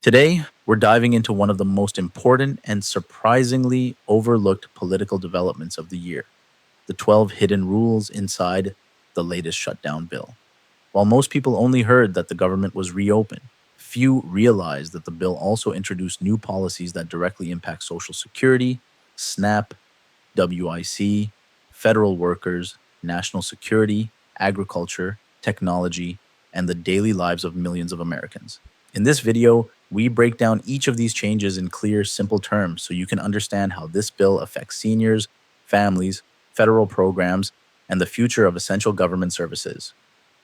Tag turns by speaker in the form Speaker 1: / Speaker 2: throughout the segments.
Speaker 1: Today, we're diving into one of the most important and surprisingly overlooked political developments of the year: the 12 hidden rules inside the latest shutdown bill. While most people only heard that the government was reopened, few realized that the bill also introduced new policies that directly impact Social Security, SNAP, WIC, federal workers, national security, agriculture, technology, and the daily lives of millions of Americans. In this video, we break down each of these changes in clear, simple terms so you can understand how this bill affects seniors, families, federal programs, and the future of essential government services.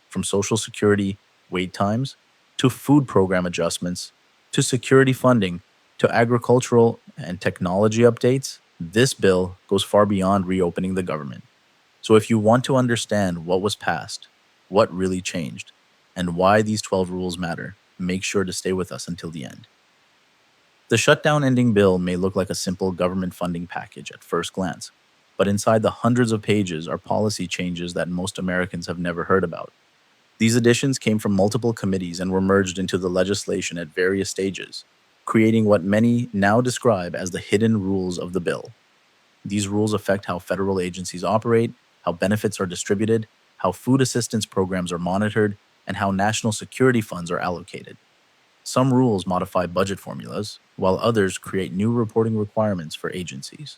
Speaker 1: From Social Security wait times, to food program adjustments, to security funding, to agricultural and technology updates, this bill goes far beyond reopening the government. So if you want to understand what was passed, what really changed, and why these 12 rules matter, make sure to stay with us until the end. The shutdown ending bill may look like a simple government funding package at first glance, but inside the hundreds of pages are policy changes that most Americans have never heard about. These additions came from multiple committees and were merged into the legislation at various stages, creating what many now describe as the hidden rules of the bill. These rules affect how federal agencies operate, how benefits are distributed, how food assistance programs are monitored, and how national security funds are allocated. Some rules modify budget formulas, while others create new reporting requirements for agencies.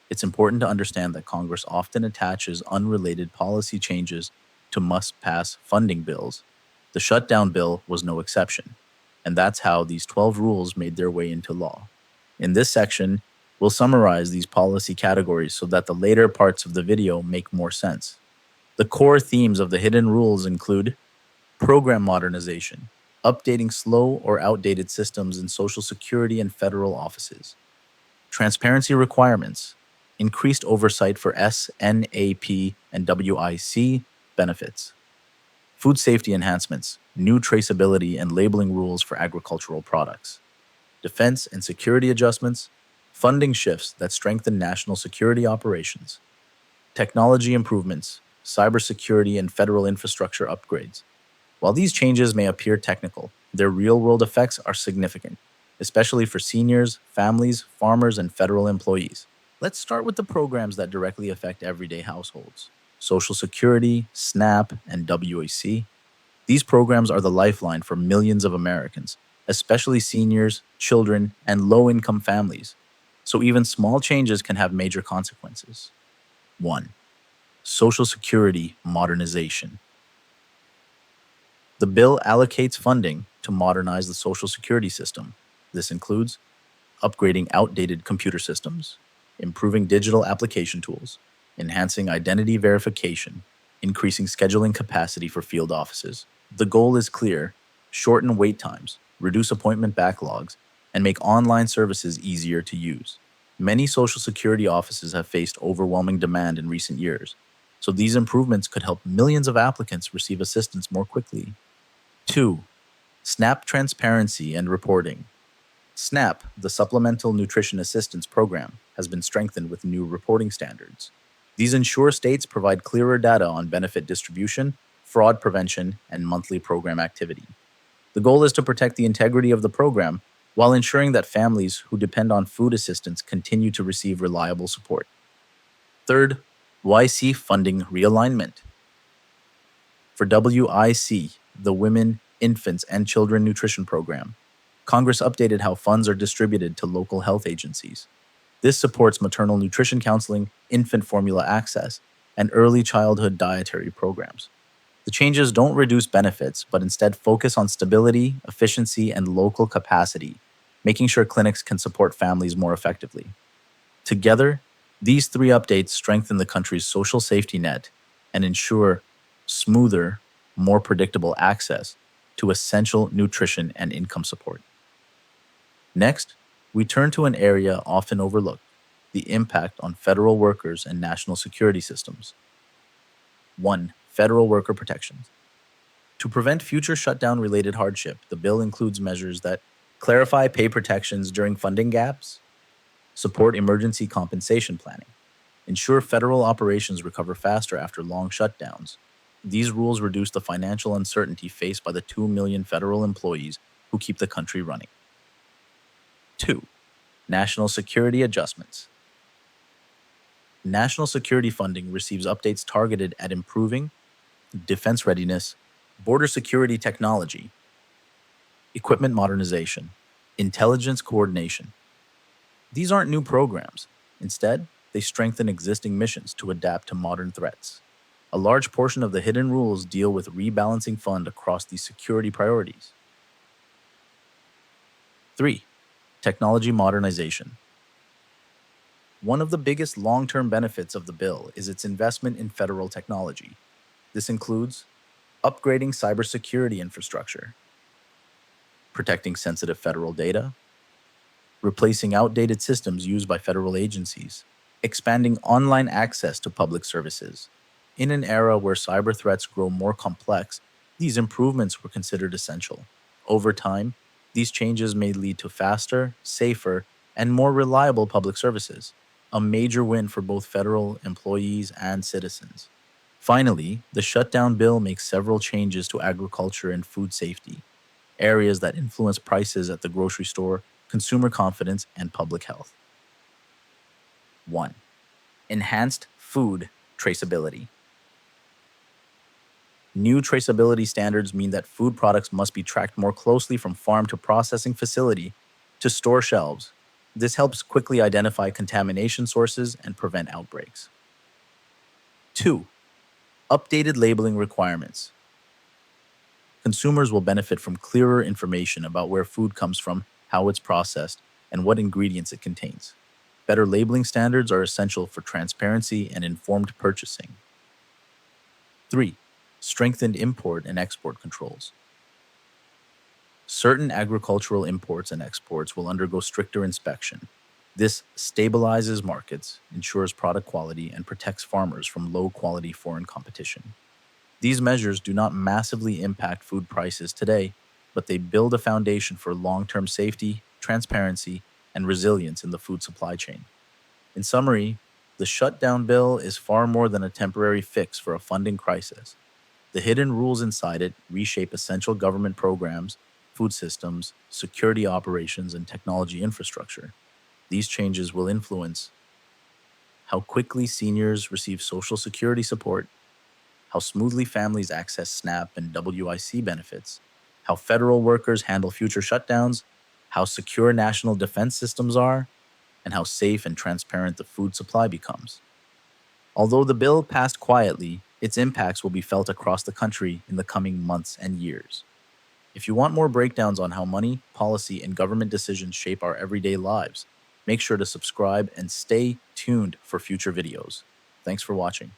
Speaker 1: It's important to understand that Congress often attaches unrelated policy changes to must-pass funding bills. The shutdown bill was no exception, and that's how these 12 rules made their way into law. In this section, we'll summarize these policy categories so that the later parts of the video make more sense. The core themes of the hidden rules include program modernization, updating slow or outdated systems in Social Security and federal offices; transparency requirements, increased oversight for SNAP and WIC benefits; food safety enhancements, new traceability and labeling rules for agricultural products; defense and security adjustments, funding shifts that strengthen national security operations; technology improvements, cybersecurity and federal infrastructure upgrades. While these changes may appear technical, their real-world effects are significant, especially for seniors, families, farmers, and federal employees. Let's start with the programs that directly affect everyday households: Social Security, SNAP, and WAC. These programs are the lifeline for millions of Americans, especially seniors, children, and low-income families. So even small changes can have major consequences. 1. Social Security modernization. The bill allocates funding to modernize the Social Security system. This includes upgrading outdated computer systems, improving digital application tools, enhancing identity verification, increasing scheduling capacity for field offices. The goal is clear: shorten wait times, reduce appointment backlogs, and make online services easier to use. Many Social Security offices have faced overwhelming demand in recent years, so these improvements could help millions of applicants receive assistance more quickly. 2. SNAP transparency and reporting. SNAP, the Supplemental Nutrition Assistance Program, has been strengthened with new reporting standards. These ensure states provide clearer data on benefit distribution, fraud prevention, and monthly program activity. The goal is to protect the integrity of the program while ensuring that families who depend on food assistance continue to receive reliable support. Third, WIC funding realignment. For WIC, the Women, Infants, and Children Nutrition Program, Congress updated how funds are distributed to local health agencies. This supports maternal nutrition counseling, infant formula access, and early childhood dietary programs. The changes don't reduce benefits, but instead focus on stability, efficiency, and local capacity, making sure clinics can support families more effectively. Together, these three updates strengthen the country's social safety net and ensure smoother, more predictable access to essential nutrition and income support. Next, we turn to an area often overlooked: the impact on federal workers and national security systems. 1. Federal worker protections. To prevent future shutdown-related hardship, the bill includes measures that clarify pay protections during funding gaps, support emergency compensation planning, ensure federal operations recover faster after long shutdowns. These rules reduce the financial uncertainty faced by the 2 million federal employees who keep the country running. 2. National security adjustments. National security funding receives updates targeted at improving defense readiness, border security technology, equipment modernization, intelligence coordination. These aren't new programs. Instead, they strengthen existing missions to adapt to modern threats. A large portion of the hidden rules deal with rebalancing fund across these security priorities. 3. Technology modernization. One of the biggest long term benefits of the bill is its investment in federal technology. This includes upgrading cybersecurity infrastructure, protecting sensitive federal data, replacing outdated systems used by federal agencies, expanding online access to public services. In an era where cyber threats grow more complex, these improvements were considered essential. Over time, these changes may lead to faster, safer, and more reliable public services, a major win for both federal employees and citizens. Finally, the shutdown bill makes several changes to agriculture and food safety, areas that influence prices at the grocery store, consumer confidence, and public health. 1. Enhanced food traceability. New traceability standards mean that food products must be tracked more closely from farm to processing facility to store shelves. This helps quickly identify contamination sources and prevent outbreaks. 2. Updated labeling requirements. Consumers will benefit from clearer information about where food comes from, how it's processed, and what ingredients it contains. Better labeling standards are essential for transparency and informed purchasing. 3. Strengthened import and export controls. Certain agricultural imports and exports will undergo stricter inspection. This stabilizes markets, ensures product quality, and protects farmers from low quality foreign competition. These measures do not massively impact food prices today, but they build a foundation for long term safety, transparency, and resilience in the food supply chain. In summary, the shutdown bill is far more than a temporary fix for a funding crisis. The hidden rules inside it reshape essential government programs, food systems, security operations, and technology infrastructure. These changes will influence how quickly seniors receive Social Security support, how smoothly families access SNAP and WIC benefits, how federal workers handle future shutdowns, how secure national defense systems are, and how safe and transparent the food supply becomes. Although the bill passed quietly, its impacts will be felt across the country in the coming months and years. If you want more breakdowns on how money, policy, and government decisions shape our everyday lives, make sure to subscribe and stay tuned for future videos. Thanks for watching.